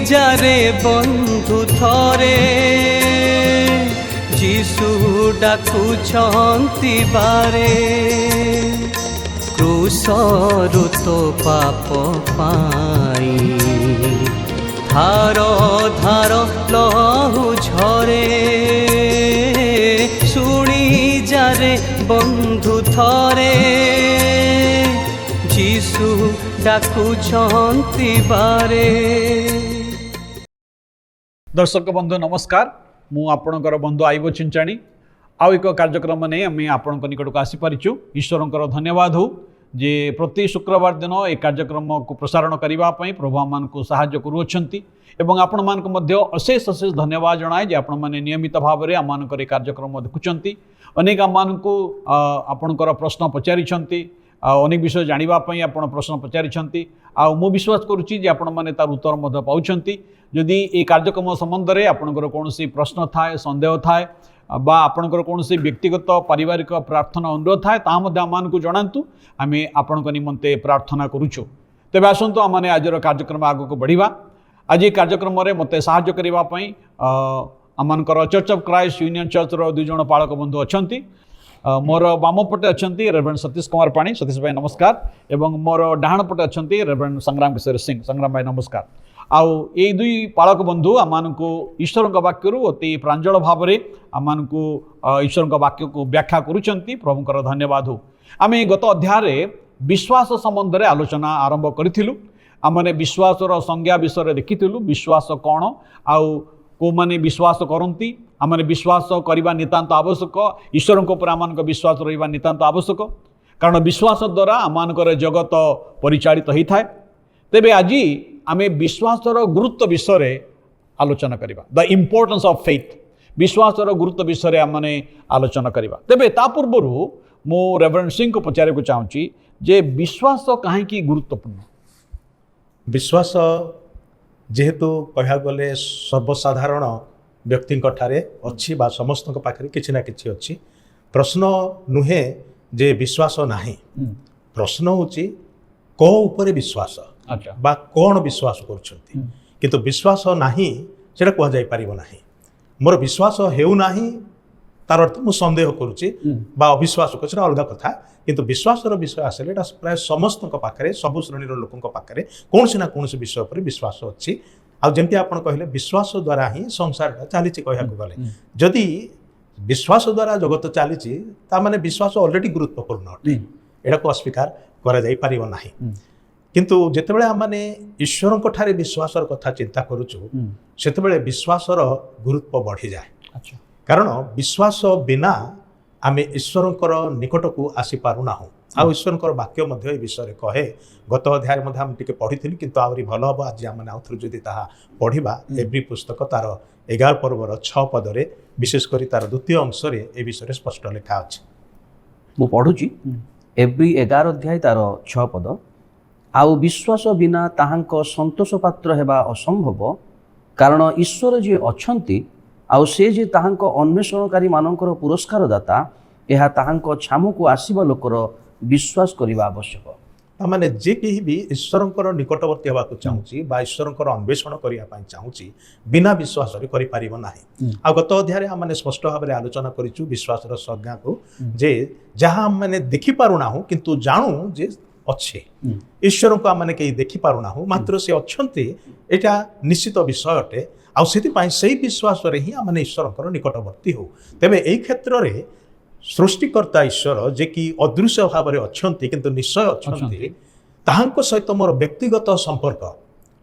जारे बंधु थरे जीशु डाकुछंती बारे क्रूसरु तो पाप पाई धार धार लहु झरे शुणी जारे बंधु थरे जीशु डाकुछंती बारे। दर्शक बंधु नमस्कार, मु आपणकर बंधु आईब चिंचाणी आउ एक कार्यक्रम नहीं आम आपण निकट को आसीपारिचु। ईश्वर धन्यवाद हो जे प्रति शुक्रवार दिन ए कार्यक्रम को प्रसारण करने प्रभु आम को साहाय्य करुँच एवं आपण मानक मध्य अशेष अशेष धन्यवाद जनाए जे आपण मैंने नियमित भाव में आम कार्यक्रम देखुंट अनेक आम को आपणकर प्रश्न पचारि अनेक विषय जानापी आप प्रश्न पचारि मु विश्वास करुच्ची जे आपण मैंने तार उत्तर पाँच जदि ये कार्यक्रम संबंध में आपंकर कौन प्रश्न थाए संदेह थाए बा आपंकर कौन व्यक्तिगत पारिवारिक प्रार्थना अनुरोध थाए आम को जनातु आम आपण निमंते प्रार्थना करुचु। तेज आसतु आम आज कार्यक्रम आग को बढ़ा। आज ये कार्यक्रम में मत साहाय्य करने आमकर Church of Christ Union Church दुई जन पालक बंधु अच्छा मोर बाम पटे अच्छा रेवरेंड सतीश कुमार पाणी सतीश भाई नमस्कार एवं मोर डाहाण पटे अच्छा रेवरेंड संग्राम किशोर सिंह संग्राम भाई नमस्कार। आउ ये दुई पालक बंधु आम को ईश्वर वाक्य अति प्रांजल भाव में आम को ईश्वर वाक्य को व्याख्या करुँच प्रभुकर धन्यवाद हो। आम गत अध्याय विश्वास संबंध में आलोचना आरंभ करूँ। आमने विश्वासर संज्ञा विषय देखीलु विश्वास कौन आउ को माने विश्वास करती आमने विश्वास करने नितांत आवश्यक ईश्वर उपर आम विश्वास रहा नितांत आवश्यक कारण विश्वास द्वारा आमकर जगत परिचालित होता है। तेबे आज आम विश्वासर गुरुत्व विषय आलोचना करवा द इम्पोर्टेंस ऑफ फेथ विश्वासर गुरुत्व विषय आमने आलोचना करवा। तेबे ता पूर्व मु रेवरेंड सिंह को पचारे को चाहूँगी जे विश्वास कहीं गुरुत्वपूर्ण। विश्वास जेहेतु कह गले सर्वसाधारण व्यक्ति अच्छी बा समस्त पाखे किसी ना किसी अच्छी प्रश्न नुहे जे विश्वास नाही प्रश्न होची को ऊपर विश्वास बा कौन विश्वास करुछंती किंतु विश्वास नाही सेटा कह जाई परिबो नाही मोर विश्वास हेउ नाही तार अर्थ मु संदेह करुची बा अविश्वास कछ अलग कथा किंतु विश्वासर विषय आसले प्राय समस्त पाखे सब श्रेणी लोकों पाखे कौन ना कौन विषय पर विश्वास अच्छी आमती आप कहले विश्वास द्वारा ही संसार चली कह गले जदि विश्वास द्वारा जगत चली माने विश्वास ऑलरेडी गुरुत्वपूर्ण अटे एटा को अस्वीकार करा जाई परिबो नाही किंतु जेतेबेले आमने ईश्वर ठारे विश्वासर कथा चिंता करूछु सेतेबेले विश्वासर गुरुत्व बढ़ी जाए। कारण विश्वास बिना आम ईश्वर निकट को आसी पारुना आ ईश्वर वाक्य मध्य विषय कहे गत अध्याय टे पढ़ी किंतु आहरी भल हम आज आम आउ थे जदि पढ़ा एवरी पुस्तक तार 11 पर्वर 6 पदरे विशेषकर तार द्वितीय अंश ए विषय स्पष्ट लिखा अच्छे मु पढ़ुची एवरी 11 अध्याय तार 6 पद आउ विश्वास बिना ताहांक संतोष पात्र हेबा असंभव कारण ईश्वर जी अछंती आउ से जे ताहांक अन्वेषणकारी मानकर पुरस्कार दाता यह ताहांक छामु को आसीबा लोकर विश्वास करिबा आवश्यक। माने जे केही भी ईश्वर निकटवर्ती होगा चाहूँगी बा ईश्वर अन्वेषण करने चाहूँगी बिना विश्वास करि परिबो नाही। आ गत अध्याय आमने स्पष्ट भाव में आलोचना करिछु विश्वासर संज्ञा को जे जहाँ आमने देखि पारुना हूँ किंतु जानू जे अच्छे ईश्वर को आमने कहीं देखि पारुना हूँ मात्र से अच्छे एटा निश्चित विषय अटे आउ सेतिपाई सेही विश्वास रे ही आमने ईश्वर निकटवर्ती हो। तेबे एई क्षेत्र रे सृष्टिकर्ता ईश्वर जे कि अदृश्य भाव में अच्छा किंतु निश्चय अच्छा ताहांको सहित मोर व्यक्तिगत संपर्क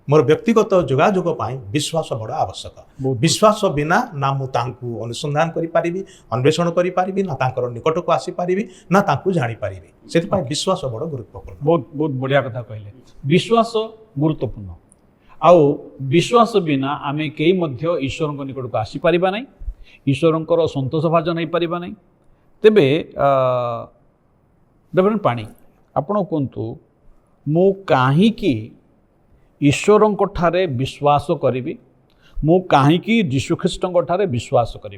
मोर व्यक्तिगत जोगाजोग पाई विश्वास बड़ा आवश्यक। विश्वास बिना ना मु तांकु अनुसंधान करि पारिबी अन्वेषण करि पारिबी ना तांकर निकट को आसी पारिबी ना तांकु जानि पारिबी सेतिपाई विश्वास बड़ा गुरुत्वपूर्ण। बहुत बहुत बढ़िया कथा कहले विश्वास गुरुत्वपूर्ण आउ विश्वास बिना आमे केही मध्य ईश्वर निकट को आसी पारिबा नै ईश्वर संतोष भाजन नहीं पारिबा नै। तेबे रेवरेंड पाणी आपण कहतु मु काहीकि ईश्वर ठारे विश्वास करी मु काहीकि यीशुख्रीष्ट ठारे विश्वास करी।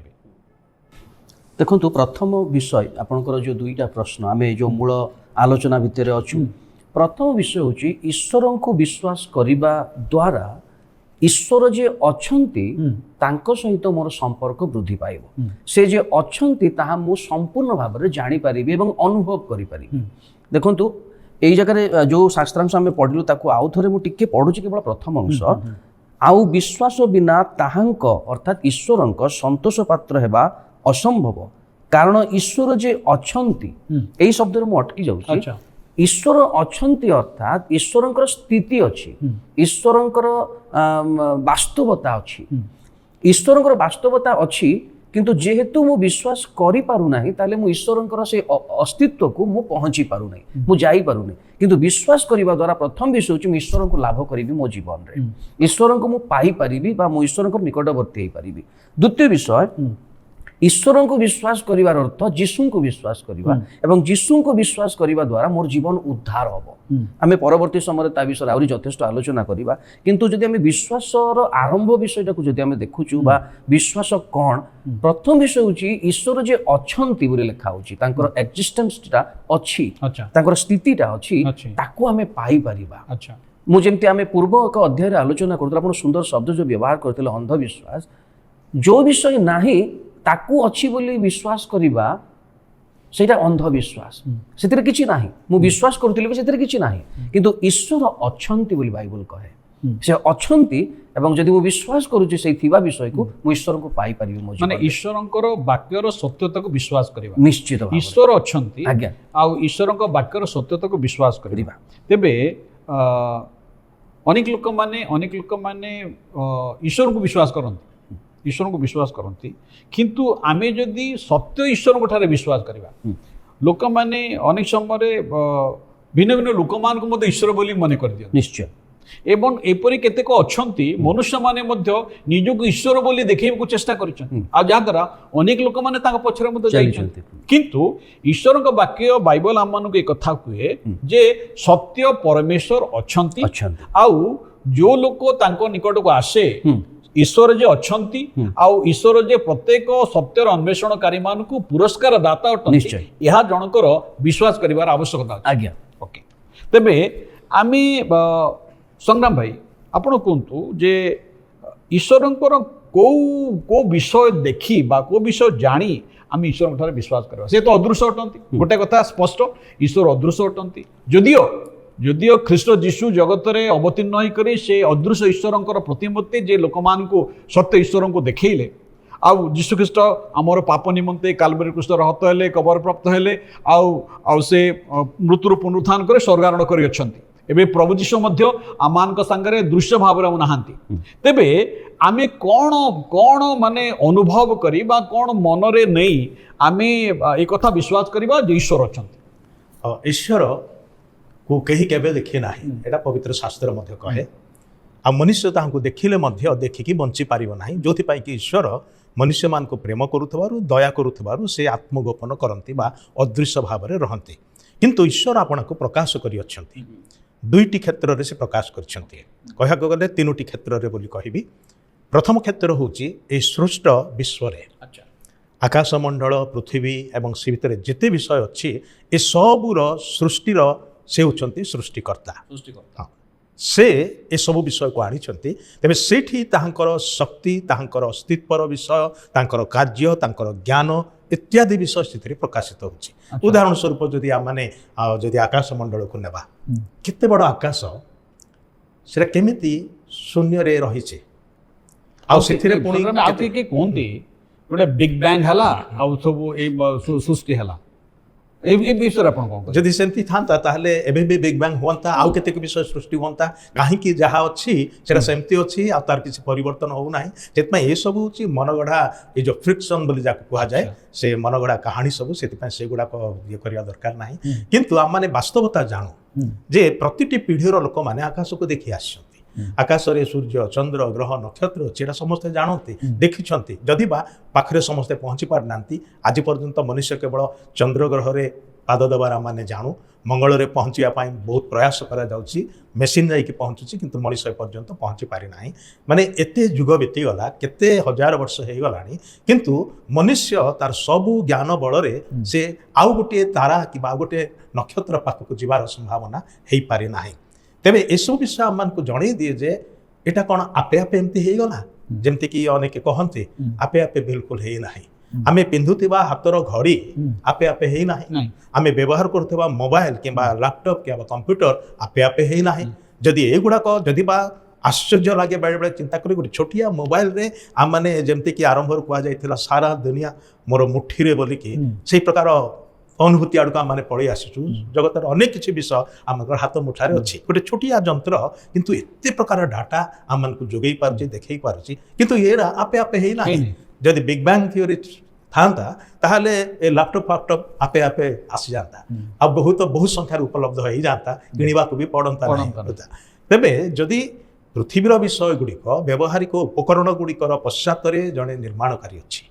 देखो प्रथम विषय आपणकर जो दुईटा प्रश्न आम जो मूल आलोचना भितर अच्छु प्रथम विषय हूँ ईश्वर को विश्वास करने द्वारा ଈଶ୍ୱର ଯେ ଅଛନ୍ତି ତାଙ୍କ ସହିତ ମୋର ସମ୍ପର୍କ ବୃଦ୍ଧି ପାଇବ। ସେ ଯେ ଅଛନ୍ତି ତାହା ମୁଁ ସମ୍ପୂର୍ଣ୍ଣ ଭାବରେ ଜାଣିପାରିବି ଏବଂ ଅନୁଭବ କରିପାରିବି। ଦେଖନ୍ତୁ ଏଇ ଜାଗାରେ ଯୋଉ ଶାସ୍ତ୍ରାଂଶ ଆମେ ପଢିଲୁ ତାକୁ ଆଉ ଥରେ ମୁଁ ଟିକେ ପଢୁଛି, କେବଳ ପ୍ରଥମ ଅଂଶ। ଆଉ ବିଶ୍ୱାସ ବିନା ତାହାଙ୍କ ଅର୍ଥାତ୍ ଈଶ୍ୱରଙ୍କ ସନ୍ତୋଷ ପାତ୍ର ହେବା ଅସମ୍ଭବ, କାରଣ ଈଶ୍ୱର ଯେ ଅଛନ୍ତି, ଏଇ ଶବ୍ଦରେ ମୁଁ ଅଟକି ଯାଉଛି। ଈଶ୍ୱର ଅଛନ୍ତି ଅର୍ଥାତ୍ ଈଶ୍ୱରଙ୍କର ସ୍ଥିତି ଅଛି, ଈଶ୍ୱରଙ୍କର ବାସ୍ତବତା ଅଛି। ଈଶ୍ୱରଙ୍କର ବାସ୍ତବତା ଅଛି, କିନ୍ତୁ ଯେହେତୁ ମୁଁ ବିଶ୍ୱାସ କରିପାରୁନାହିଁ ତାହେଲେ ମୁଁ ଈଶ୍ୱରଙ୍କର ସେ ଅସ୍ତିତ୍ୱକୁ ମୁଁ ପହଞ୍ଚି ପାରୁନାହିଁ, ମୁଁ ଯାଇପାରୁନି। କିନ୍ତୁ ବିଶ୍ୱାସ କରିବା ଦ୍ୱାରା ପ୍ରଥମ ବିଷୟ ହେଉଛି ମୁଁ ଈଶ୍ୱରଙ୍କୁ ଲାଭ କରିବି ମୋ ଜୀବନରେ, ଈଶ୍ୱରଙ୍କୁ ମୁଁ ପାଇପାରିବି ବା ମୁଁ ଈଶ୍ୱରଙ୍କ ନିକଟବର୍ତ୍ତୀ ହେଇପାରିବି। ଦ୍ୱିତୀୟ ବିଷୟ, ଈଶ୍ୱରଙ୍କୁ ବିଶ୍ୱାସ କରିବାର ଅର୍ଥ ଯୀଶୁଙ୍କୁ ବିଶ୍ୱାସ କରିବା, ଏବଂ ଯୀଶୁଙ୍କୁ ବିଶ୍ୱାସ କରିବା ଦ୍ୱାରା ମୋର ଜୀବନ ଉଦ୍ଧାର ହେବ। ଆମେ ପରବର୍ତ୍ତୀ ସମୟରେ ତା ବିଷୟରେ ଆହୁରି ଯଥେଷ୍ଟ ଆଲୋଚନା କରିବା। କିନ୍ତୁ ଯଦି ଆମେ ବିଶ୍ୱାସର ଆରମ୍ଭ ବିଷୟଟାକୁ ଯଦି ଆମେ ଦେଖୁଛୁ ବା ବିଶ୍ୱାସ କ'ଣ, ପ୍ରଥମ ବିଷୟ ହେଉଛି ଈଶ୍ୱର ଯେ ଅଛନ୍ତି ବୋଲି ଲେଖା ହେଉଛି, ତାଙ୍କର ଏକ୍ଜିଷ୍ଟେନ୍ସଟା ଅଛି, ତାଙ୍କର ସ୍ଥିତିଟା ଅଛି, ତାକୁ ଆମେ ପାଇପାରିବା। ମୁଁ ଯେମିତି ଆମେ ପୂର୍ବ ଏକ ଅଧ୍ୟାୟରେ ଆଲୋଚନା କରୁଥିଲେ, ଆପଣ ସୁନ୍ଦର ଶବ୍ଦ ଯୋଉ ବ୍ୟବହାର କରିଥିଲେ ଅନ୍ଧବିଶ୍ୱାସ, ଯୋଉ ବିଷୟ ନାହିଁ ତାକୁ ଅଛି ବୋଲି ବିଶ୍ୱାସ କରିବା ସେଇଟା ଅନ୍ଧବିଶ୍ୱାସ। ସେଥିରେ କିଛି ନାହିଁ, ମୁଁ ବିଶ୍ୱାସ କରୁଥିଲି ବି ସେଥିରେ କିଛି ନାହିଁ। କିନ୍ତୁ ଈଶ୍ୱର ଅଛନ୍ତି ବୋଲି ବାଇବଲ କହେ, ସେ ଅଛନ୍ତି, ଏବଂ ଯଦି ମୁଁ ବିଶ୍ୱାସ କରୁଛି ସେଇ ଥିବା ବିଷୟକୁ ମୁଁ ଈଶ୍ୱରଙ୍କୁ ପାଇପାରିବି। ମାନେ ଈଶ୍ୱରଙ୍କର ବାକ୍ୟର ସତ୍ୟତାକୁ ବିଶ୍ୱାସ କରିବା, ନିଶ୍ଚିତ ଈଶ୍ୱର ଅଛନ୍ତି, ଆଜ୍ଞା, ଆଉ ଈଶ୍ୱରଙ୍କ ବାକ୍ୟର ସତ୍ୟତାକୁ ବିଶ୍ୱାସ କରିବା। ତେବେ ଅନେକ ଲୋକମାନେ ଈଶ୍ୱରଙ୍କୁ ବିଶ୍ୱାସ କରନ୍ତି, ଈଶ୍ୱରଙ୍କୁ ବିଶ୍ୱାସ କରନ୍ତି, କିନ୍ତୁ ଆମେ ଯଦି ସତ୍ୟ ଈଶ୍ୱରଙ୍କ ଠାରେ ବିଶ୍ୱାସ କରିବା, ଲୋକମାନେ ଅନେକ ସମୟରେ ଭିନ୍ନ ଭିନ୍ନ ଲୋକମାନଙ୍କୁ ମଧ୍ୟ ଈଶ୍ୱର ବୋଲି ମନେ କରିଦିଅନ୍ତି। ନିଶ୍ଚୟ। ଏବଂ ଏପରି କେତେକ ଅଛନ୍ତି ମନୁଷ୍ୟମାନେ ମଧ୍ୟ ନିଜକୁ ଈଶ୍ୱର ବୋଲି ଦେଖେଇବାକୁ ଚେଷ୍ଟା କରିଛନ୍ତି, ଆଉ ଯାହାଦ୍ୱାରା ଅନେକ ଲୋକମାନେ ତାଙ୍କ ପଛରେ ମଧ୍ୟ ଯାଇଛନ୍ତି। କିନ୍ତୁ ଈଶ୍ୱରଙ୍କ ବାକ୍ୟ ବାଇବଲ ଆମମାନଙ୍କୁ ଏ କଥା କୁହେ ଯେ ସତ୍ୟ ପରମେଶ୍ୱର ଅଛନ୍ତି, ଆଉ ଯୋଉ ଲୋକ ତାଙ୍କ ନିକଟକୁ ଆସେ ଈଶ୍ୱର ଯେ ଅଛନ୍ତି, ଆଉ ଈଶ୍ୱର ଯେ ପ୍ରତ୍ୟେକ ସତ୍ୟର ଅନ୍ୱେଷଣକାରୀ ମାନଙ୍କୁ ପୁରସ୍କାର ଦାତା ଅଟନ୍ତି, ଏହା ଜଣଙ୍କର ବିଶ୍ୱାସ କରିବାର ଆବଶ୍ୟକତା ଅଛି। ଆଜ୍ଞା, ଓକେ। ତେବେ ଆମେ ସଂଗ୍ରାମ ଭାଇ ଆପଣ କୁହନ୍ତୁ ଯେ ଈଶ୍ୱରଙ୍କର କୋଉ ବିଷୟ ଦେଖି ବା କୋଉ ବିଷୟ ଜାଣି ଆମେ ଈଶ୍ୱରଙ୍କ ଠାରେ ବିଶ୍ୱାସ କରିବା? ସେ ତ ଅଦୃଶ୍ୟ ଅଟନ୍ତି, ଗୋଟେ କଥା ସ୍ପଷ୍ଟ, ଈଶ୍ୱର ଅଦୃଶ୍ୟ ଅଟନ୍ତି। ଯଦିଓ ଖ୍ରୀଷ୍ଟ ଯୀଶୁ ଜଗତରେ ଅବତୀର୍ଣ୍ଣ ହୋଇକରି ସେ ଅଦୃଶ୍ୟ ଈଶ୍ୱରଙ୍କର ପ୍ରତିମୂର୍ତ୍ତି ଯେ ଲୋକମାନଙ୍କୁ ସତ୍ୟ ଈଶ୍ୱରଙ୍କୁ ଦେଖେଇଲେ, ଆଉ ଯୀଶୁଖ୍ରୀଷ୍ଟ ଆମର ପାପ ନିମନ୍ତେ କାଲବାରୀ କ୍ରୁଶରେ ହତ ହେଲେ, କବରପ୍ରାପ୍ତ ହେଲେ, ଆଉ ସେ ମୃତ୍ୟୁରୁ ପୁନରୁତ୍ଥାନ କରି ସ୍ୱର୍ଗାରୋହଣ କରିଅଛନ୍ତି। ଏବେ ପ୍ରଭୁ ଯୀଶୁ ମଧ୍ୟ ଆମମାନଙ୍କ ସାଙ୍ଗରେ ଦୃଶ୍ୟ ଭାବରେ ଆଉ ନାହାନ୍ତି। ତେବେ ଆମେ କ'ଣ ମାନେ ଅନୁଭବ କରି ବା କ'ଣ ମନରେ ନେଇ ଆମେ ଏ କଥା ବିଶ୍ୱାସ କରିବା ଯେ ଈଶ୍ୱର ଅଛନ୍ତି? ଈଶ୍ୱର को कहीं केबे देखी ना, एटा पवित्र शास्त्र मध्य कहे। आ मनुष्य तांको देखिले मध्य देखिकी बंची पारिबो नाही, जोथि पाई कि ईश्वर मनुष्य मान को प्रेम करुथबारु दया करुथबारु से आत्मगोपन करंती बा अदृश्य भावरे रहंती। किंतु ईश्वर आपनको प्रकाश करि अछंती, दुईटी क्षेत्र रे से प्रकाश करछंती। कहया गले तीनोटी क्षेत्र रे बोली कहिबी। प्रथम क्षेत्र होची ए सृष्ट विश्व रे, आकाश मंडल पृथ्वी एवं से भितरे जेते विषय अछि ए सबुर सृष्टिर से होचंती सृष्टिकर्ता। हाँ, से ए सब विषय को आनिछंती। तेबे सेठी ताहांकर शक्ति, ताहांकर अस्तित्वर विषय, ताहांकर कार्य, ताहांकर ज्ञान इत्यादि विषय से प्रकाशित होछि। उदाहरण स्वरूप जदि आमाने जदि आकाश मंडल को नेबा, केते बड़ आकाश, सेरा केमिति शून्य रे रहिছে, आ सेथिरे पुणी आ के कोनती गोटे बिग बैंग हला आ सब ए सृष्टि हला, जदि सेमती था ताहले एबे भी बिग बैंग हुआ, आउ केतेक विषय सृष्टि हुआ, कहीं जहाँ अच्छी से सेमती अच्छी, आ तार किसी परिवर्तन होना, ये सब हूँ मनगढ़ा ये जो फ्रिक्शन बोली जाको कहा जाए, से मनगढ़ा कहानी सब से गुड़ाक ये करवा दरकार ना। किंतु आम मैंने वास्तवता जानू जे प्रतिटी पीढ़ीर लोक मैंने आकाश को देखी आसछंती, आकाश रे सूर्य चंद्र ग्रह नक्षत्र सेटा समस्ते जानती देखी, जदि बा पाखरे समस्ते पहुँची पार नांती। आज पर्यंत मनुष्य केवल चंद्र ग्रह रे पाद देवार माने जानू, मंगल रे पहुँचा बहुत प्रयास करा जाउची, मेसीन जाइकी पहुँचुची, किंतु मनुष्य पर्यंत पहुँची पारि नाही। माने एते युग बीती गला, केते हजार वर्ष हो गलानी, किंतु मनुष्य तार सबु ज्ञान बल रे से आउ गोटे तारा कि आउ गोटे नक्षत्र पाखक जीवार संभावना हो पारि नाही। तेबे एसबु विषय आम को जणई दिए जे এটা କ'ଣ ଆପେ ଆପେ ଏମିତି ହେଇଗଲା? ଯେମିତିକି ଅନେକ କହନ୍ତି ଆପେ ଆପେ ବିଲକୁଲ ହେଇନାହିଁ। ଆମେ ପିନ୍ଧୁଥିବା ହାତର ଘଡ଼ି ଆପେ ଆପେ ହେଇନାହିଁ। ଆମେ ବ୍ୟବହାର କରୁଥିବା ମୋବାଇଲ କିମ୍ବା ଲାପଟପ୍ କିମ୍ବା କମ୍ପ୍ୟୁଟର ଆପେ ଆପେ ହେଇନାହିଁ। ଯଦି ଏଗୁଡ଼ାକ ଯଦି ବା ଆଶ୍ଚର୍ଯ୍ୟ ଲାଗେ, ବେଳେବେଳେ ଚିନ୍ତା କରି ଗୋଟେ ଛୋଟିଆ ମୋବାଇଲରେ ଆମମାନେ ଯେମିତିକି ଆରମ୍ଭରୁ କୁହାଯାଇଥିଲା ସାରା ଦୁନିଆ ମୋର ମୁଠିରେ ବୋଲିକି, ସେଇ ପ୍ରକାର ଅନୁଭୂତି ଆଡ଼କୁ ଆମେ ପଳେଇ ଆସିଛୁ। ଜଗତର ଅନେକ କିଛି ବିଷୟ ଆମର ହାତ ମୁଠାରେ ଅଛି। ଗୋଟେ ଛୋଟିଆ ଯନ୍ତ୍ର କିନ୍ତୁ ଏତେ ପ୍ରକାର ଡାଟା ଆମମାନଙ୍କୁ ଯୋଗାଇ ପାରୁଛି, ଦେଖେଇ ପାରୁଛି, କିନ୍ତୁ ଏରା ଆପେ ଆପେ ହେଇନାହିଁ। ଯଦି ବିଗ୍ ବ୍ୟାଙ୍ଗ ଥିଓରି ଥାନ୍ତା ତାହେଲେ ଏ ଲାପଟପ୍ ଫାପଟପ୍ ଆପେ ଆପେ ଆସିଯାନ୍ତା, ଆଉ ବହୁତ ସଂଖ୍ୟାରେ ଉପଲବ୍ଧ ହେଇଯାନ୍ତା, କିଣିବାକୁ ବି ପଡ଼ନ୍ତା ନାହିଁ। ତେବେ ଯଦି ପୃଥିବୀର ବିଷୟ ଗୁଡ଼ିକ ବ୍ୟବହାରିକ ଉପକରଣ ଗୁଡ଼ିକର ପଶ୍ଚାତରେ ଜଣେ ନିର୍ମାଣକାରୀ ଅଛି,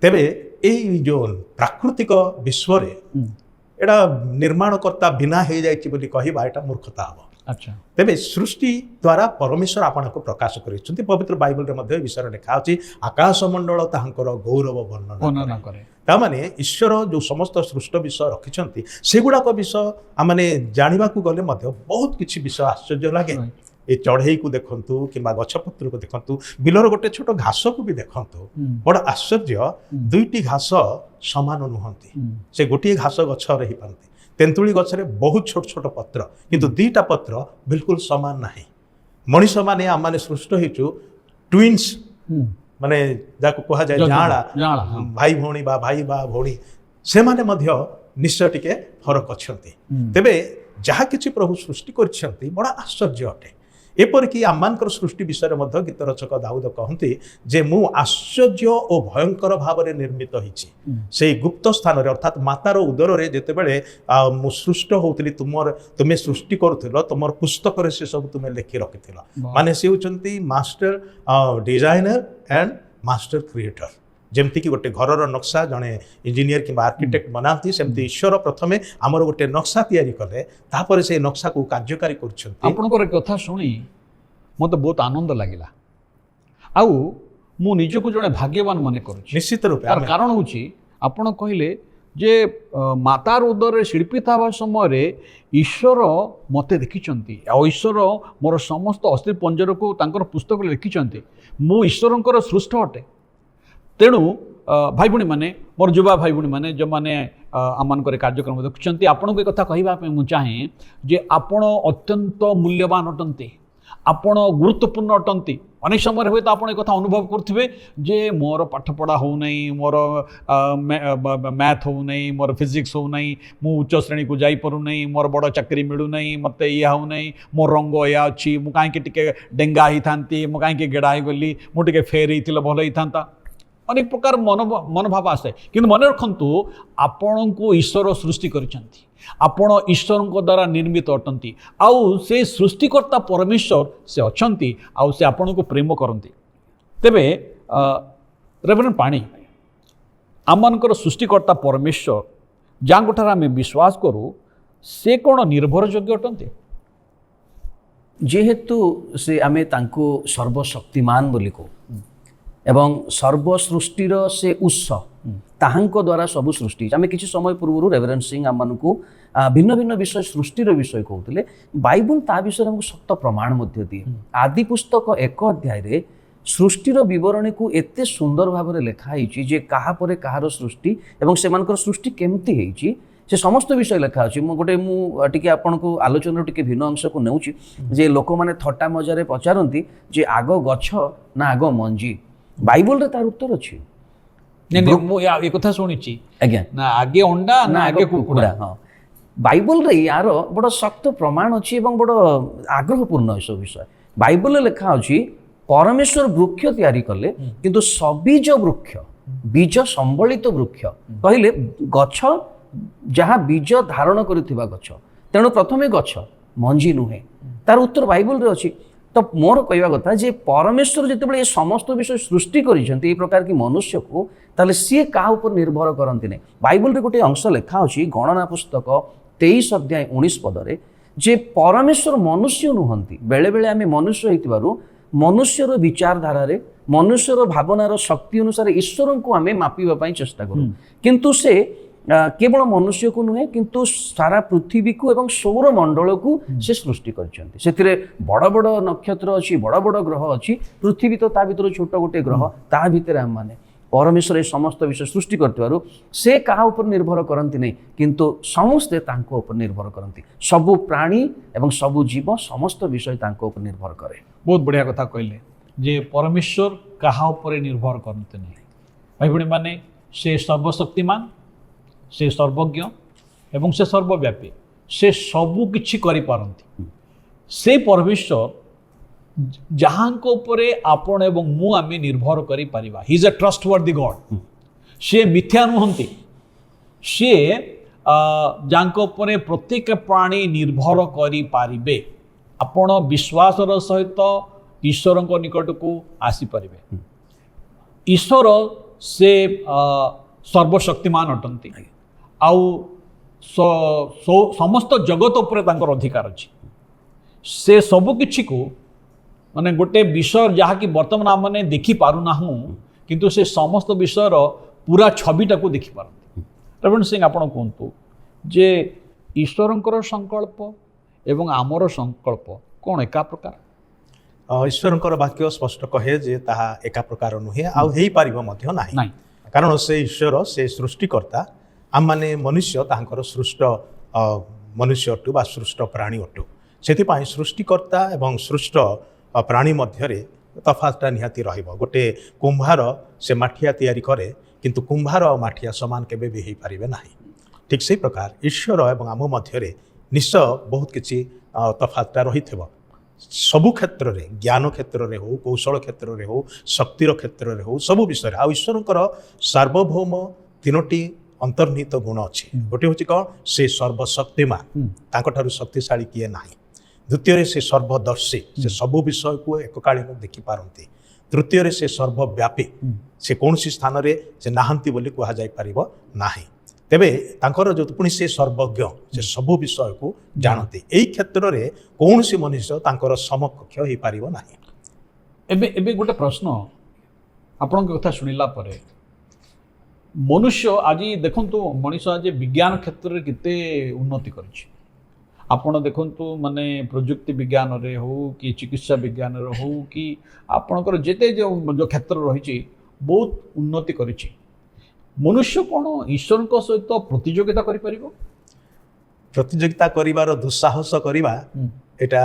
ତେବେ ଏଇ ଯେଉଁ ପ୍ରାକୃତିକ ବିଶ୍ୱରେ ଏଇଟା ନିର୍ମାଣକର୍ତ୍ତା ବିନା ହେଇଯାଇଛି ବୋଲି କହିବା ଏଇଟା ମୂର୍ଖତା ହେବ। ତେବେ ସୃଷ୍ଟି ଦ୍ୱାରା ପରମେଶ୍ୱର ଆପଣଙ୍କୁ ପ୍ରକାଶ କରିଛନ୍ତି। ପବିତ୍ର ବାଇବଲରେ ମଧ୍ୟ ଏ ବିଷୟରେ ଲେଖା ଅଛି, ଆକାଶମଣ୍ଡଳ ତାହାଙ୍କର ଗୌରବ ବର୍ଣ୍ଣନା କରେ। ତାମାନେ ଈଶ୍ୱର ଯେଉଁ ସମସ୍ତ ସୃଷ୍ଟ ବିଷୟ ରଖିଛନ୍ତି ସେଗୁଡ଼ାକ ବିଷୟ ଆମେ ଜାଣିବାକୁ ଗଲେ ମଧ୍ୟ ବହୁତ କିଛି ବିଷୟ ଆଶ୍ଚର୍ଯ୍ୟ ଲାଗେ। ଏ ଚଢ଼େଇକୁ ଦେଖନ୍ତୁ କିମ୍ବା ଗଛପତ୍ରକୁ ଦେଖନ୍ତୁ, ବିଲର ଗୋଟେ ଛୋଟ ଘାସକୁ ବି ଦେଖନ୍ତୁ, ବଡ଼ ଆଶ୍ଚର୍ଯ୍ୟ, ଦୁଇଟି ଘାସ ସମାନ ନୁହନ୍ତି। ସେ ଗୋଟିଏ ଘାସ ଗଛ ରହିପାରନ୍ତି। ତେନ୍ତୁଳି ଗଛରେ ବହୁତ ଛୋଟ ଛୋଟ ପତ୍ର, କିନ୍ତୁ ଦୁଇଟା ପତ୍ର ବିଲକୁଲ ସମାନ ନାହିଁ। ମଣିଷ ମାନେ ଆମମାନେ ସୃଷ୍ଟ ହେଇଛୁ ଟୁଇନ୍ସ, ମାନେ ଯାହାକୁ କୁହାଯାଏ ଜାଆଁଳା ଭାଇ ଭଉଣୀ ବା ଭାଇ ବା ଭଉଣୀ, ସେମାନେ ମଧ୍ୟ ନିଶ୍ଚୟ ଟିକେ ଫରକ ଅଛନ୍ତି। ତେବେ ଯାହା କିଛି ପ୍ରଭୁ ସୃଷ୍ଟି କରିଛନ୍ତି ବଡ଼ ଆଶ୍ଚର୍ଯ୍ୟ ଅଟେ। ଏପରିକି ଆମମାନଙ୍କର ସୃଷ୍ଟି ବିଷୟରେ ମଧ୍ୟ ଗୀତ ରଚକ ଦାଉଦ କହନ୍ତି ଯେ ମୁଁ ଆଶ୍ଚର୍ଯ୍ୟ ଓ ଭୟଙ୍କର ଭାବରେ ନିର୍ମିତ ହେଇଛି। ସେଇ ଗୁପ୍ତ ସ୍ଥାନରେ ଅର୍ଥାତ୍ ମାତାର ଉଦରରେ ଯେତେବେଳେ ମୁଁ ସୃଷ୍ଟ ହଉଥିଲି, ତୁମେ ସୃଷ୍ଟି କରୁଥିଲ, ତୁମର ପୁସ୍ତକରେ ସେସବୁ ତୁମେ ଲେଖି ରଖିଥିଲ। ମାନେ ସେ ହେଉଛନ୍ତି master designer and master creator. ଯେମିତିକି ଗୋଟେ ଘରର ନକ୍ସା ଜଣେ ଇଞ୍ଜିନିୟର କିମ୍ବା ଆର୍କିଟେକ୍ଟ ବନାନ୍ତି, ସେମିତି ଈଶ୍ୱର ପ୍ରଥମେ ଆମର ଗୋଟେ ନକ୍ସା ତିଆରି କଲେ, ତାପରେ ସେଇ ନକ୍ସାକୁ କାର୍ଯ୍ୟକାରୀ କରୁଛନ୍ତି। ଆପଣଙ୍କର କଥା ଶୁଣି ମୋତେ ବହୁତ ଆନନ୍ଦ ଲାଗିଲା, ଆଉ ମୁଁ ନିଜକୁ ଜଣେ ଭାଗ୍ୟବାନ ମନେ କରୁଛି ନିଶ୍ଚିତ ରୂପେ। କାରଣ ହେଉଛି ଆପଣ କହିଲେ ଯେ ମାତାର ଉଦରରେ ଶିଳ୍ପୀ ଥିବା ସମୟରେ ଈଶ୍ୱର ମୋତେ ଦେଖିଛନ୍ତି, ଆଉ ଈଶ୍ୱର ମୋର ସମସ୍ତ ଅସ୍ଥି ପଞ୍ଜରକୁ ତାଙ୍କର ପୁସ୍ତକରେ ଲେଖିଛନ୍ତି। ମୁଁ ଈଶ୍ୱରଙ୍କର ସୃଷ୍ଟ ଅଟେ। ତେଣୁ ଭାଇ ଭଉଣୀମାନେ, ମୋର ଯୁବା ଭାଇ ଭଉଣୀମାନେ ଯେଉଁମାନେ ଆମମାନଙ୍କର କାର୍ଯ୍ୟକ୍ରମ ଦେଖୁଛନ୍ତି, ଆପଣଙ୍କୁ ଏ କଥା କହିବା ପାଇଁ ମୁଁ ଚାହେଁ ଯେ ଆପଣ ଅତ୍ୟନ୍ତ ମୂଲ୍ୟବାନ ଅଟନ୍ତି, ଆପଣ ଗୁରୁତ୍ୱପୂର୍ଣ୍ଣ ଅଟନ୍ତି। ଅନେକ ସମୟରେ ହୁଏତ ଆପଣ ଏ କଥା ଅନୁଭବ କରୁଥିବେ ଯେ ମୋର ପାଠପଢ଼ା ହେଉନାହିଁ, ମୋର ମ୍ୟାଥ୍ ହେଉନାହିଁ, ମୋର ଫିଜିକ୍ସ ହେଉନାହିଁ, ମୁଁ ଉଚ୍ଚ ଶ୍ରେଣୀକୁ ଯାଇପାରୁନାହିଁ, ମୋର ବଡ଼ ଚାକିରି ମିଳୁନାହିଁ, ମୋତେ ଇଏ ହେଉନାହିଁ, ମୋ ରଙ୍ଗ ଏଇଆ ଅଛି, ମୁଁ କାହିଁକି ଟିକେ ଡେଙ୍ଗା ହେଇଥାନ୍ତି, ମୁଁ କାହିଁକି ଗେଡ଼ା ହେଇଗଲି, ମୁଁ ଟିକେ ଫେର୍ ହେଇଥିଲେ ଭଲ ହେଇଥାନ୍ତା। ଅନେକ ପ୍ରକାର ମନୋଭାବ ଆସେ। କିନ୍ତୁ ମନେ ରଖନ୍ତୁ, ଆପଣଙ୍କୁ ଈଶ୍ୱର ସୃଷ୍ଟି କରିଛନ୍ତି, ଆପଣ ଈଶ୍ୱରଙ୍କ ଦ୍ୱାରା ନିର୍ମିତ ଅଟନ୍ତି, ଆଉ ସେ ସୃଷ୍ଟିକର୍ତ୍ତା ପରମେଶ୍ୱର ସେ ଅଛନ୍ତି, ଆଉ ସେ ଆପଣଙ୍କୁ ପ୍ରେମ କରନ୍ତି। ତେବେ ରେଭରେଣ୍ଡ ପାଣି, ଆମମାନଙ୍କର ସୃଷ୍ଟିକର୍ତ୍ତା ପରମେଶ୍ୱର ଯାହାଙ୍କଠାରେ ଆମେ ବିଶ୍ୱାସ କରୁ, ସେ କ'ଣ ନିର୍ଭରଯୋଗ୍ୟ ଅଟନ୍ତି? ଯେହେତୁ ସେ ଆମେ ତାଙ୍କୁ ସର୍ବଶକ୍ତିମାନ ବୋଲି କହୁ ଏବଂ ସର୍ବସୃଷ୍ଟିର ସେ ଉତ୍ସ, ତାହାଙ୍କ ଦ୍ୱାରା ସବୁ ସୃଷ୍ଟି। ଆମେ କିଛି ସମୟ ପୂର୍ବରୁ ରେଭରେଣ୍ଡ ସିଂ ଆମମାନଙ୍କୁ ଭିନ୍ନ ଭିନ୍ନ ବିଷୟ ସୃଷ୍ଟିର ବିଷୟ କହୁଥିଲେ। ବାଇବଲ ତା ବିଷୟରେ ଆମକୁ ସତ ପ୍ରମାଣ ମଧ୍ୟ ଦିଏ। ଆଦି ପୁସ୍ତକ 1 ଅଧ୍ୟାୟରେ ସୃଷ୍ଟିର ବିବରଣୀକୁ ଏତେ ସୁନ୍ଦର ଭାବରେ ଲେଖା ହେଇଛି ଯେ କାହା ପରେ କାହାର ସୃଷ୍ଟି ଏବଂ ସେମାନଙ୍କର ସୃଷ୍ଟି କେମିତି ହେଇଛି ସେ ସମସ୍ତ ବିଷୟ ଲେଖା ଅଛି। ମୁଁ ଟିକେ ଆପଣଙ୍କୁ ଆଲୋଚନାର ଟିକେ ଭିନ୍ନ ଅଂଶକୁ ନେଉଛି ଯେ ଲୋକମାନେ ଥଟ୍ଟା ମଜାରେ ପଚାରନ୍ତି ଯେ ଆଗ ଗଛ ନା ଆଗ ମଞ୍ଜି? ବାଇବଲରେ ତାର ଉତ୍ତର ଅଛି। ମୁଁ ଏ କଥା ଶୁଣିଛି, ଆଜ୍ଞା, ନା ଆଗେ ଅଣ୍ଡା ନା ଆଗେ କୁକୁଡ଼ା। ହଁ, ବାଇବଲରେ ୟାର ବଡ଼ ଶକ୍ତ ପ୍ରମାଣ ଅଛି ଏବଂ ବଡ଼ ଆଗ୍ରହପୂର୍ଣ୍ଣ ଏସବୁ ବିଷୟ। ବାଇବଲରେ ଲେଖା ଅଛି ପରମେଶ୍ୱର ବୃକ୍ଷ ତିଆରି କଲେ, କିନ୍ତୁ ସବୁଜ ବୃକ୍ଷ, ବୀଜ ସମ୍ବଳିତ ବୃକ୍ଷ କହିଲେ ଗଛ ଯାହା ବୀଜ ଧାରଣ କରିଥିବା ଗଛ। ତେଣୁ ପ୍ରଥମେ ଗଛ, ମଞ୍ଜି ନୁହେଁ। ତାର ଉତ୍ତର ବାଇବଲରେ ଅଛି। ତ ମୋର କହିବା କଥା ଯେ ପରମେଶ୍ୱର ଯେତେବେଳେ ଏ ସମସ୍ତ ବିଷୟ ସୃଷ୍ଟି କରିଛନ୍ତି ଏ ପ୍ରକାର କି ମନୁଷ୍ୟକୁ, ତାହେଲେ ସିଏ କାହା ଉପରେ ନିର୍ଭର କରନ୍ତି ନାହିଁ। ବାଇବଲରେ ଗୋଟେ ଅଂଶ ଲେଖା ଅଛି ଗଣନା ପୁସ୍ତକ 23 ଅଧ୍ୟାୟ 19 ପଦରେ ଯେ ପରମେଶ୍ୱର ମନୁଷ୍ୟ ନୁହନ୍ତି। ବେଳେବେଳେ ଆମେ ମନୁଷ୍ୟ ହେଇଥିବାରୁ ମନୁଷ୍ୟର ବିଚାରଧାରାରେ, ମନୁଷ୍ୟର ଭାବନାର ଶକ୍ତି ଅନୁସାରେ ଈଶ୍ୱରଙ୍କୁ ଆମେ ମାପିବା ପାଇଁ ଚେଷ୍ଟା କରୁ, କିନ୍ତୁ ସେ केवल मनुष्य को नुहे किंतु सारा पृथ्वी को एवं सौरमंडल को से सृष्टि करछन्ति सेथिरे बड़ बड़ नक्षत्र अछि बड़ बड़ ग्रह अछि पृथ्वी तो ता भीतर छोट गोटे ग्रह ता भीतर हम माने परमेश्वर ए समस्त विषय सृष्टि करथिबारु से कहा ऊपर निर्भर करंती नहीं किंतु समस्ते तांको ऊपर निर्भर करंती सबु प्राणी एवं सबु जीव समस्त विषय तांको ऊपर निर्भर करे। बहुत बढ़िया कथा कहले जे परमेश्वर कहा ऊपर निर्भर करते नहीं भाई भणी माने से सर्वशक्तिमान से सर्वज्ञ एवं से सर्वव्यापी से सबु किछि करि पारंती से परमेश्वर जहाँ उपरे आपण एवं मु आमे निर्भर करि परिबा he is a trustworthy God से मिथ्या नुहंती से जांको उपरे प्रत्येक प्राणी निर्भर करि पारिबे आपण विश्वासर सहित ईश्वर निकट को आसी पारिबे ईश्वर से सर्वशक्तिमान अटंती आउ समस्त जगत उपरे तांकर अधिकार अछि से सबु किछि को माने गोटे विषय जहाँ कि वर्तमान आम मैंने देखी पारुना किंतु से समस्त विषयर पूरा छविटा को देखी पारती। रवीण सिंह आपण कहतु जे ईश्वरंकर संकल्प एवं आमर संकल्प कौन एका प्रकार ईश्वरंकर वाक्य स्पष्ट कहे जे ताहा एका प्रकार नुहे आउ हेई पारिबो मध्य नाही कारण से ईश्वर से सृष्टिकर्ता आम माने मनुष्य तांकर सृष्ट मनुष्य अटु बा सृष्ट प्राणी अटु सेथिपाई सृष्टिकर्ता एवं सृष्ट प्राणी मध्यरे तफातटा निहाती रहिबो गोटे कुंभार से माठिया तैयारी करे किंतु कुंभार और माठिया समान केबे भी हेई पारिबे नाही ठीक से प्रकार ईश्वर एवं आम मध्यरे निश्चय बहुत किछि तफातटा रहिथिबो सबु क्षेत्र रे ज्ञान क्षेत्र रे हो कौशल क्षेत्र रे हो शक्तिर क्षेत्र रे हो सबु विषय आ ईश्वरंकर सार्वभौम तीनोटी अंतर्निहित गुण अच्छी गोटे हूँ कौन से सर्वशक्तिमान तांकठारु शक्तिशाली किए नाही द्वितीय से सर्वदर्शी से सबु विषय को एककालीन देखि पारंती तृतीय से सर्वव्यापी से कौन सी स्थान रे से नाहंती बोली कहा जाय परिबो नाही तेबे तांकर जो पुणी से सर्वज्ञ से सबु विषय को जानती एई क्षेत्र रे कौन सी मनुष्य तांकर समकक्ष होई परिबो नाही। एबे एबे गोटे प्रश्न आपन कथा सुनिला परे मनुष्य आज देखंतु मनुष्य आज विज्ञान क्षेत्र रे केते उन्नति करछि आपण देखंतु माने प्रजुक्ति विज्ञान रे हो कि चिकित्सा विज्ञान रे हो कि आपणकर जेते जो क्षेत्र रही बहुत उन्नति करिछि मनुष्य कौन ईश्वर सहित प्रतियोगिता करि परिबो प्रतियोगिता करिवार दुस्साहस करिवा एटा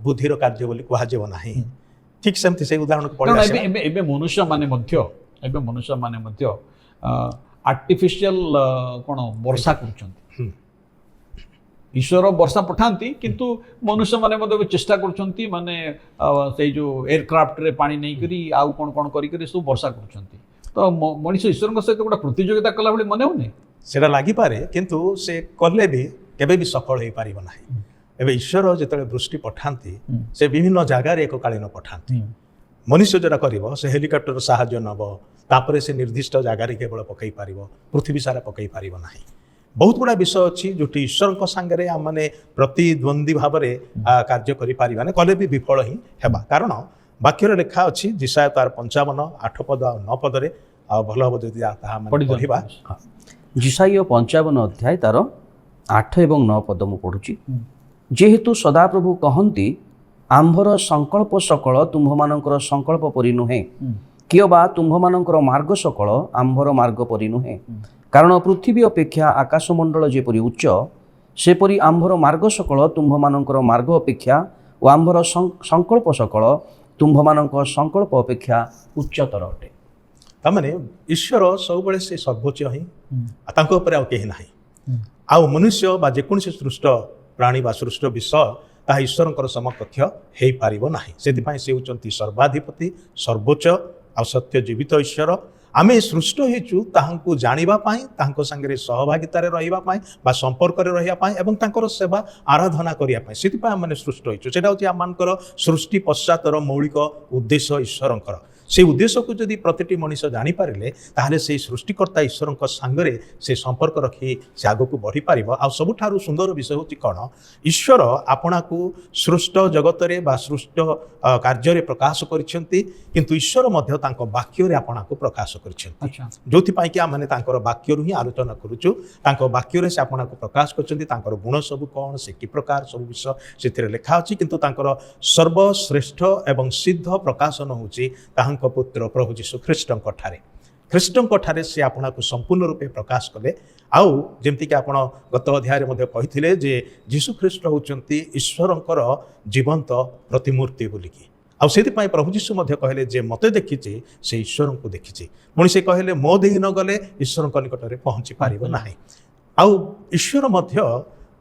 बुद्धिर कार्य बोली कहा जेबो नाही ठीक सेमति से उदाहरण पड़े एबे एबे मनुष्य माने मध्य आर्टिफिशियल कोन वर्षा करछंती ईश्वर वर्षा पठाती किंतु मनुष्य माने मध्य चेष्टा करछंती माने से जो एयरक्राफ्ट रे पानी नहीं करी आउ कोन कोन करी करी सब वर्षा करछंती तो मनुष्य ईश्वर सहित गोटे प्रतियोगिता कला भली मने होने सेटा लागि पारे किंतु से करले भी केबे भी सफल होई पारिबो नाही एबे ईश्वर जेतले दृष्टि पठाती से विभिन्न जगह रे एककालीन पठाती मनुष्य जोटा करिवो से हेलिकॉप्टर सहाय्य नबो तापरे से निर्दिष्ट जगह रे केवल पकई पारिबो पृथ्वी सारा पकई पारिबो नाही बहुत गुड़ा विषय अच्छी जो ईश्वर सांगे आम मैंने प्रतिद्वंदी भाव में कार्य करें कले भी विफल ही हेबा कारण वाक्यर लेखा अच्छी जिसाय तार 55 8 पद 9 पदरे भल हम जदि पढ़ा जिसाय 55 अध्याय तार 8 एवं 9 पद मु पढ़ुची जेहेतु सदाप्रभु कहती आंभर संकल्प सकल तुम्भमानंकर संकल्प परि नुहे कियबा तुम्भमानंकर मार्ग सकल आंभर मार्ग परि नुहे कारण पृथ्वी अपेक्षा आकाशमंडल जेपरी उच्च सेपरी आंभर मार्ग सकल तुम्भमानंकर मार्ग अपेक्षा और आंभर संकल्प सकल तुम्भमानंक संकल्प अपेक्षा उच्चतर अटे तामाने ईश्वर सब से सर्वोच्च ही तांको ऊपर आ केही नाही आ मनुष्य बा जेकोसी सृष्ट प्राणी बा सृष्ट विषय ता ईश्वरंकर समकक्ष हेई पारिबो नाही सेतिपाई से उचंती सर्वाधिपति सर्वोच्च आ सत्य जीवित ईश्वर आमे सृष्ट हेचु ताहांकु जानिबा पाई ताहांको संगे सहभागिता रे रहिबा पाई बा संपर्क रे रहिबा पाई एवं तांकर सेवा आराधना करिया पाई सेति पाई माने सृष्ट हेचु सेटा होची आमानकर सृष्टि पश्चातर मौलिक उद्देश्य ईश्वरंकर से उद्देश्य को जदि प्रतिटी मनीष जानीपारे ताहले से सृष्टिकर्ता ईश्वर सांगरे से संपर्क रखी से आग को बढ़ी पार आ सबुठारु सुंदर विषय हूँ कौन ईश्वर आपना को सृष्ट जगत बा सृष्ट कार्य प्रकाश करिसेंती किंतु ईश्वर मध्य तांको वाक्य आपना को प्रकाश करिसेंती जोथि कि आम वाक्य ही आलोचना करूचु तांको वाक्य से आपना को प्रकाश करछंती तांकर गुण सब कौन से कि प्रकार सब विषय से लिखा अच्छी किंतु तांकर सर्वश्रेष्ठ एवं सिद्ध प्रकाशन होची ताहांको पुत्र प्रभु जीशु ख्रीष्टंक ठारे से आपना को संपूर्ण रूपे प्रकाश कले आउ जेमति कि आपण गत अध्याय मध्ये कहिथिले जे जीशु ख्रीष्ट होचंती ईश्वरंकर जीवंत प्रतिमूर्ति बोलिकी आउ सेति पई प्रभु जीशु मध्ये कहले जे मते देखिचे से ईश्वर को देखिचे पुणी से कहले मो देहि न गले ईश्वर निकट में पहुँची पारिबो नाही आउ ईश्वर मध्य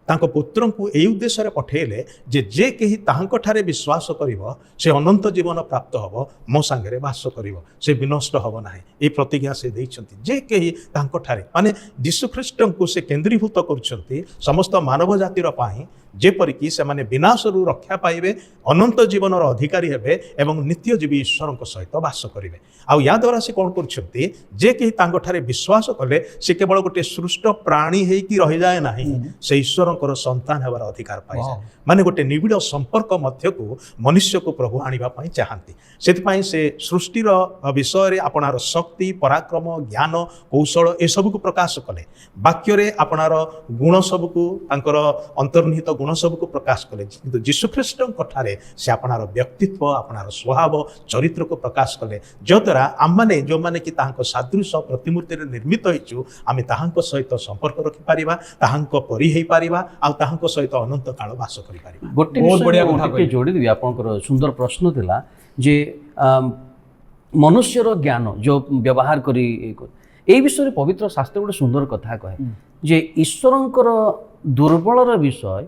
तांको पुत्र को यही उद्देश्य पठेले जे कहीं ताहांको ठारे विश्वास करिवो से अनंत जीवन प्राप्त हबो मो सांगरे वास करिवो से विनष्ट हबो नाही ए प्रतिज्ञा से दैछंती जे कहीं ताहांको ठारे माने यीशु ख्रीष्ट को से केंद्रीभूत करछंती समस्त मानव जातिर पाई जेपरिकी से माने विनाशरू रक्षा पाइबे अनंत जीवनर अधिकारी हेबे एवं नित्यजीवी ईश्वर सहित वास करिवे आउ या द्वारा से कौन करछंती जे कहीं तांको ठारे विश्वास कले से केवल गोटे सृष्ट प्राणी हेकी रहि जाए नाही से ईश्वर संतान हेबार अधिकार पाई जाए माने गोटे निबिड़ संपर्क मध्य को मनुष्य को प्रभु आनिबा पई चाहंती सेति से सृष्टिर विषय रे आपनार शक्ति पराक्रम ज्ञान कौशल ए सब को प्रकाश कले वाक्य रे आपनार गुण सब को तांकर अंतर्निहित गुण सब को प्रकाश कले किंतु यीशु ख्रीष्ट ठारे से आपनार व्यक्तित्व आपनार स्वभाव चरित्र को प्रकाश कले जद्वारा आम माने जो माने कि ताहांको सादृश प्रतिमूर्ति रे निर्मित होइछु आमे ताहांको सहित संपर्क रखि पारिबा ताहांको परि हेइ पारिबा आ ताहांको सहित अनंत काल वास करि पारिबा गोटे बहुत बढ़िया कथा जोड़ी देबी आपनकर सुंदर प्रश्न थिला जे मनुष्यर ज्ञान जो व्यवहार करी ए विषय पवित्र शास्त्र गोटे सुंदर कथा कहे जे ईश्वरंकर दुर्बलर विषय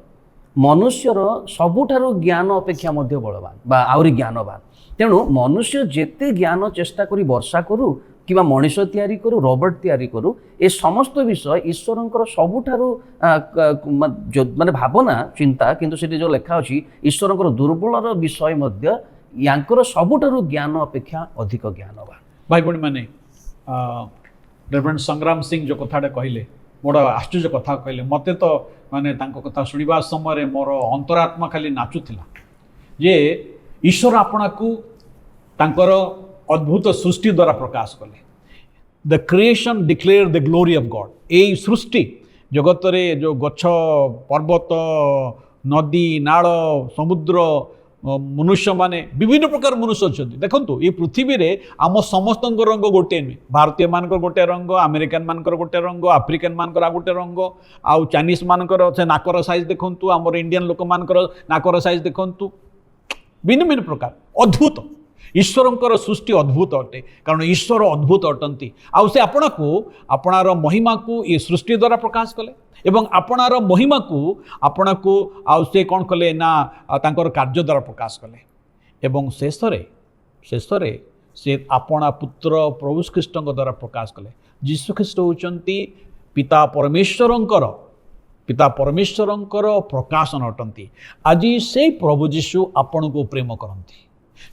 मनुष्यर सबुठारु ज्ञान अपेक्षा मध्य बलवान बा आउरी ज्ञानवान तेणु मनुष्य जेते ज्ञान चेष्टा करी वर्षा करू कि मनीष तैयारी करू रोबोट तैयारी करू ए समस्त विषय ईश्वरंकर सबुठारु माने भावना चिंता किंतु सेठी जो लेखा अछि ईश्वरंकर दुर्बलर विषय मध्य यांकर सबुठारु ज्ञान अपेक्षा अधिक ज्ञानवान भाई बहन माने रेवरेंड संग्राम सिंह जो कथाटा कहले बड़ आश्चर्य कथा कहले मते तो माने तांको कथा सुनिबा समय मोर अंतरात्मा खाली नाचुथिला जे ईश्वर आपना को तांकर अद्भुत सृष्टि द्वारा प्रकाश कले the creation declare the glory of God ए सृष्टि जगत रे जो गछ पर्वत नदी नाल समुद्र मनुष्य माने विभिन्न प्रकार मनुष्य अच्छा देखो ये पृथ्वी रे आम समस्त रंग गोटे नुहे भारतीय मान गोटे रंग अमेरिकान मान गोटे रंग आफ्रिकान मान गोटे रंग आउ चाइनीज मानकर नाकर साइज देखूँ आमर इंडियन लोक मानकर नाकर साइज देखूँ भिन्न भिन्न प्रकार अद्भुत ईश्वरंकर सृष्टि अद्भुत अटे कारण ईश्वर अद्भुत अटंती आउ से आपण को आपणार महिमा को ये सृष्टि द्वारा प्रकाश कले एवं आपणार महिमा को आपण को आउ से कौन कले ना तांकर कार्य द्वारा प्रकाश कले एवं शेषरे से आपणा पुत्र प्रभु ख्रीष्ट द्वारा प्रकाश कले यीशु ख्रीष्ट होचंती पिता परमेश्वरंकर प्रकाशन अटंती आज से प्रभु यीशु आपण को प्रेम करती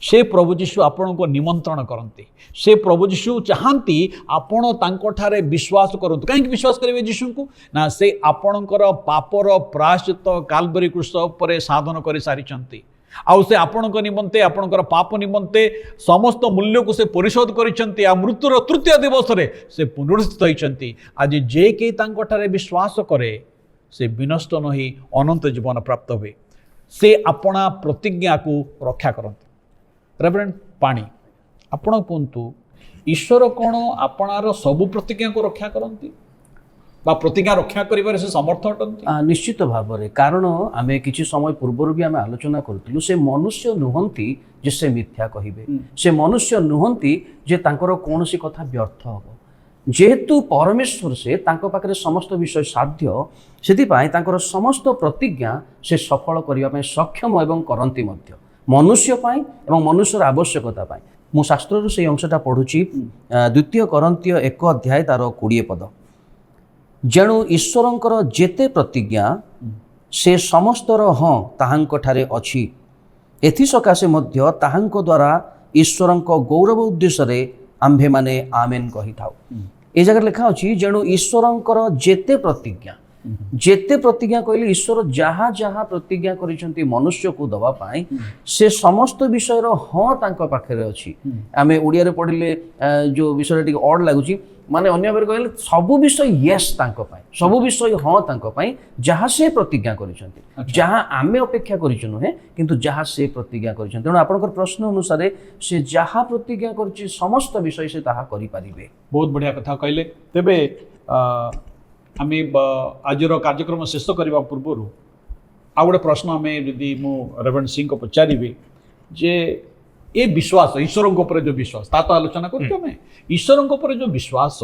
से प्रभु यीशु आपण को निमंत्रण करती से प्रभु यीशु चाहती आपण तांको ठारे विश्वास करतु कहीं विश्वास करेंगे यीशु को ना से आपणकर पापर प्रायश्चित काल्वरी क्रूस पर साधन कर सारी आउ से आपण निमंते आपणकर पाप निमंते समस्त मूल्य को से परिशोध करिसेंती आ मृत्युर तृतीय दिवस रे से पुनरुत्थित होइसेंती आज जे के तांको ठारे विश्वास करे से विनष्ट नहीं अनंत जीवन प्राप्त हुए से अपना प्रतिज्ञा को रक्षा करते रेवरेंड पाणी आपण कहतु ईश्वर कौन आपणार सबु प्रतिज्ञा को रक्षा करती प्रतिज्ञा रक्षा करिबार से समर्थ अटंती निश्चित भाव में कारण आमे किछि समय पूर्व भी आमे आलोचना करथिलु से मनुष्य नुहंती जे से मिथ्या कहिबे से मनुष्य नुहंती जे तांकर कोनोसी कथा व्यर्थ हबो जेहेतु परमेश्वर से तांको पाखरे समस्त विषय साध्य सेति पाई तांकर समस्त प्रतिज्ञा से सफल करिबा पय सक्षम एवं करंती मध्य मनुष्य पाई एवं मनुष्यर आवश्यकता पाई मु शास्त्र से अंशटा पढ़ुची 2 कोरिन्थियो 1 अध्याय तार 20 पद जेणु ईश्वरंकर जेते प्रतिज्ञा से समस्तर हाँ ताहांको ठारे अछि एथि सकाशे मध्य ताहांको द्वारा ईश्वरଙ୍କ गौरव उद्देश्य आम्भे माने आमेन कही थाउ। ए जगह लिखा अछि जेणु ईश्वरଙ୍କର जेते प्रतिज्ञा कहले ईश्वर जहाँ जहाँ प्रतिज्ञा करिसंती मनुष्य को दवा पाई से समस्त विषय रो हाँ तांको पाखरे अछि। आमे ओडिया रे पढिले जो विषय टिक ऑड लागुची माने अन्य बेर कहले सब विषय यस तांको पाई सब विषय हाँ तांको पाई जहाँ से प्रतिज्ञा करिसंती जहाँ आमे अपेक्षा करिसनु है किंतु जहाँ से प्रतिज्ञा करिसंती। तेणु आपनकर प्रश्न अनुसार से जहाँ प्रतिज्ञा करछि समस्त विषय से ताहा करि पारिबे। बहुत बढ़िया कथा कहले। तेबे आमे आजर कार्यक्रम शेष करने पूर्व आ गए प्रश्न आम जदि मु रेवरेंड सिंह को पचारे जे ये विश्वास ईश्वर जो विश्वास ता तो आलोचना करें ईश्वर जो विश्वास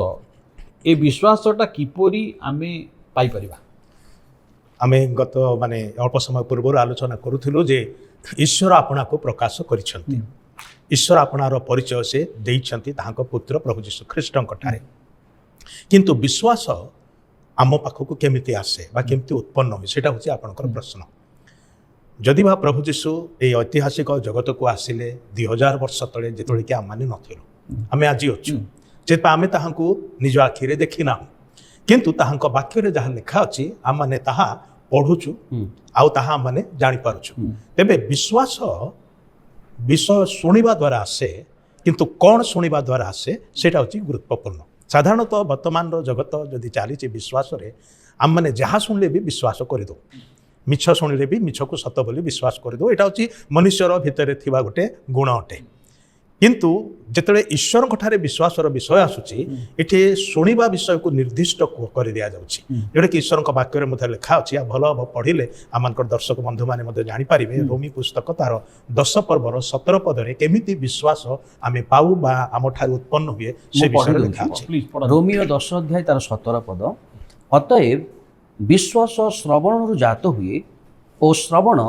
ये विश्वासटा किपरि आमे पाई परिबा। आमे गत माने अल्प समय पूर्व आलोचना करूथिलु जे ईश्वर आपना को प्रकाश करिसंती ईश्वर आपनार परिचय से देइछंती ताहाको पुत्र प्रभु यीशु ख्रीष्टଙ୍କ ठारे किंतु विश्वास आम पाखक केमिति आसे बा केमिति उत्पन्न हुए सेटा होछि आपनकर प्रश्न। जदि बा प्रभु यीशु ए ऐतिहासिक जगत को आसिले 2000 वर्ष तले जेतोले कि आम नथिलु आमे आज अछु जेत आमे ताहाको निज आखिरे देखि ना किंतु ताहाको वाक्य रे जहा लिखा अछि आम माने ताहा पढुछु आउ ताहा माने जानि पारुछु। तेबे विश्वास विषय शुणिबा द्वारा आसे किंतु कौन शुणिबा द्वारा आसे सेटा होछि गुरुत्वपूर्ण। साधारणतः वर्तमान जगत जदि चली विश्वास आम मैंने जहाँ शुणिले भी विश्वास करदे मिछ शुणिले भी मिछ को सत बोली विश्वास करदे यहाँ हूँ मनुष्यर भितर थिबा गोटे गुण अटे। किंतु जिते ईश्वर ठारे विश्वासर विषय आसूची ये शुणिबा विषय को निर्दिष्ट कर दिया जाउछि जोटा कि ईश्वर वाक्य में लिखा अच्छी भल हम पढ़िले आम दर्शक बंधु मैंने जापर रोमी पुस्तक तार 10 पर्वर 17 पदरे केमिति विश्वास आम पाऊ बा आम ठारे उत्पन्न हुए से विषय लिखा अछि। रोमी 10 अध्याय तार 17 पद अतएव विश्वास श्रवण जात हुए और श्रवण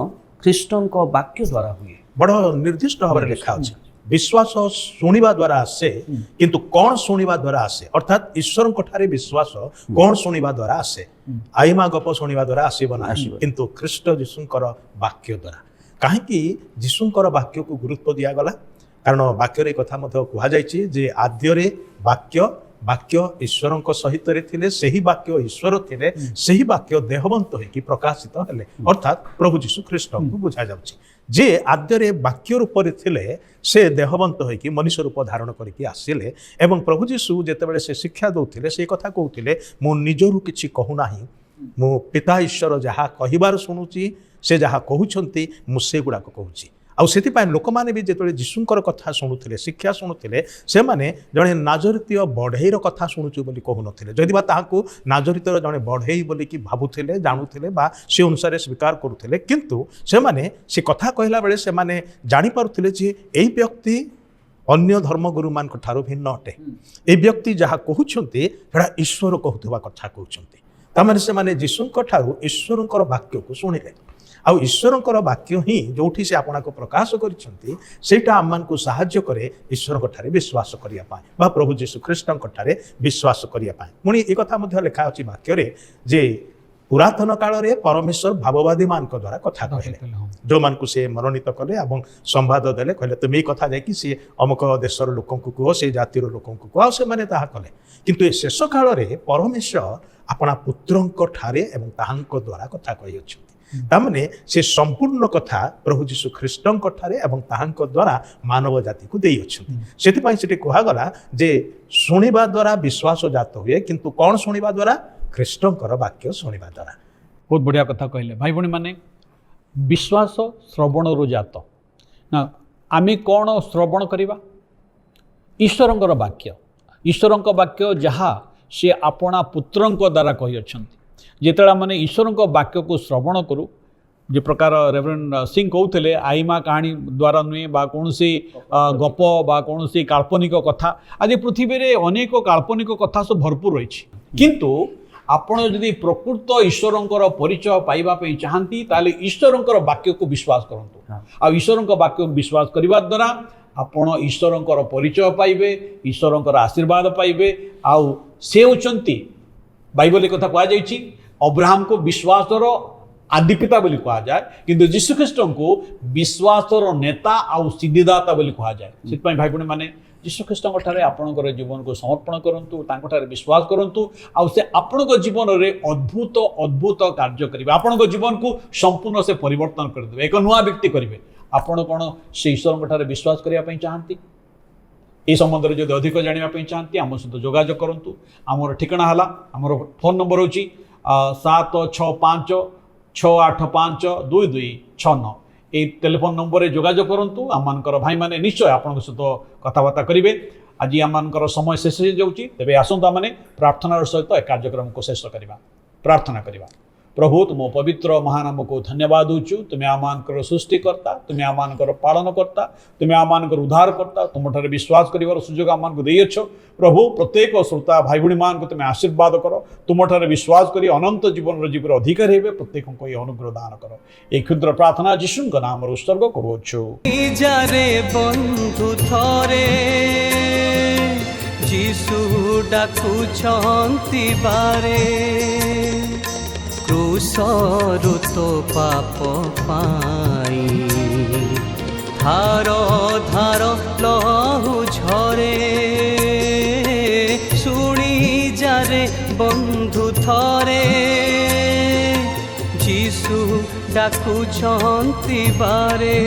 ख्रीष्टଙ୍କ वाक्य द्वारा हुए। बड़ निर्दिष्ट भाव लिखा अछि विश्वास शुणिबा द्वारा आसे किंतु कौन शुणिबा द्वारा आसे अर्थात ईश्वर ठारे विश्वास कौन शुणिबा द्वारा आसे आईमा गप शुणिबा द्वारा आसीब ना किंतु ख्रीष्ट जीशुंकर वाक्य द्वारा। कहीं जीशुंकर वाक्य को गुरुत्व दिया गला कारण वाक्य कथा कह जे आद्यरे वाक्य वाक्य ईश्वर सहित थिले सही वाक्य ईश्वर थिले सही वाक्य देहवंत होइकी प्रकाशित हेले अर्थात प्रभु यीशु ख्रीष्ट को बुझा जाउछि जे आद्यरे वाक्य रूप थिले से देहवंत होइकी मनुष्य रूप धारण करके आसिले एवं प्रभु यीशु जेतेबेले से शिक्षा दउथिले से कथा कहउथिले मु निजरु किछि कहू नाही मु पिता ईश्वर जहा कहिबार सुनुची से जहा कहउछंती मु से गुडा को कहउची आउ से लोक मैंने भी जो जीशुंकर कथा शुणुले शिक्षा शुणुले से माने जड़े नाजरितीय बढ़ईर कथा शुणुचु बोली कहून जदि नाजरितर जड़े बढ़ई बोली कि भावुले जाणुले से अनुसार स्वीकार करुले किंतु से माने से कथा कहला बेले से माने जानी पारुथिले जे एई व्यक्ति अन्य धर्मगुरु मान ठारू भिन्न अटे ए व्यक्ति जहाँ कहउछंती सेटा ईश्वर कहउथबा कथा कहउछंती तामाने से माने जीशुंक ठारू ईश्वरंकर वाक्य को शुणिले आउ ईश्वरंकर वाक्य ही जोठी से आपना को प्रकाश करिसंती सेटा आमान को सहाय्य करे ईश्वर ठारे विश्वास करिया पाए बा प्रभु यीशु ख्रीष्टंक ठारे विश्वास करिया पाए। पुणी ए कथा मध्ये लिखा अछि वाक्य रे जे पुरातन काल रे परमेश्वर भाववादी मान को द्वारा कथा कहले जो मान को से मनोनीत कले एवं संवाद देले कहले तुम ए कथा जाय कि से अमुक देशर लोकन को कहो से जातिर लोकन को कहो से माने ताहा कले किंतु ए शेष काल रे परमेश्वर अपना पुत्रंक ठारे एवं ताहांक द्वारा कथा कहि अछि तामने से संपूर्ण कथा प्रभु यीशु ख्रीष्टंक ठारे एवं ताहांक द्वारा मानव जाति को देई अछंती सेति पई सेठी कहा गला जे सुनिबा द्वारा विश्वास जात हुए किंतु कौन सुनिबा द्वारा ख्रीष्टंकर वाक्य सुनिबा द्वारा। बहुत बढ़िया कथा कहले भाई भणी माने विश्वास श्रवण रु जात ना आमे कौन श्रवण करिबा ईश्वरंकर वाक्य जहा से आपणा पुत्रंक द्वारा कहि अछंती जेतला माने ईश्वरंक वाक्य को श्रवण करू जे प्रकार रेवरेंड सिंह कहते आईमा कहानी द्वारा नुहे बा कौन सी गप बा कौन सी काल्पनिक कथा आज पृथ्वी रे अनेक काल्पनिक कथा सब भरपूर रही किंतु आपण जदि प्रकृत ईश्वरंकर परिचय पाइबा पई चाहंती ताले ईश्वरंकर वाक्य को विश्वास करंतु आ ईश्वरंकर वाक्य को विश्वास करबा द्वारा आपण ईश्वरंकर परिचय पाइबे ईश्वरंकर आशीर्वाद पाइबे आउ से होचंती बाइबल कथा कहा जायछि अब्राहम को विश्वासर आदिपिता बोली कहा जाए किंतु यीशु ख्रीष्ट को विश्वासर नेता आउ सिद्धिदाता बोली कहा जाए से भाई भूणी माने यीशु ख्रीष्ट आपणकर जीवन को समर्पण करूँ विश्वास करूँ आउ से आपण जीवन में अद्भुत अद्भुत कार्य करेंगे आपण जीवन को संपूर्ण से परिवर्तन करदे एक नुआ व्यक्ति करेंगे आपण कौन से ईश्वर विश्वास करने चाहती ये संबंध में जब अधिक जानापी चाहती आम सहित जोगाजोग करूँ आमर ठिकाना है आमर फोन नंबर हूँ 7656285226 ये टेलीफोन नंबर में जोगाजोग करूँ आमर भाई मैंने निश्चय आपण सहित कथबार्ता करेंगे आज आमर समय शेष हो जाऊँगी तेज आसतु आम प्रार्थनार सहित कार्यक्रम को शेष करवा प्रार्थना करवा प्रभु तुम पवित्र महानाम को धन्यवाद दूचु तुम्हें आमानकर सृष्टिकर्ता तुम्हें आमानकर पालनकर्ता तुम्हें आमानकर उद्धारकर्ता तुमठारे विश्वास कर सुजोग आमान को देछ प्रभु प्रत्येक श्रोता भाई भूणी मान को तुम्हें आशीर्वाद कर तुमठारे विश्वास कर अनंत जीवन जीवर अधिकारी हे प्रत्येक को ये अनुग्रह दान कर एक क्षुद्र प्रार्थना यीशु नाम उत्सर्ग करुछु जारे बंधु थरे जीशु डाकुछंती बारे क्रूसरु तो पाप पाई धार धार लहु झरे शुणी जारे बंधु थरे जीशु डाकुछंती बारे।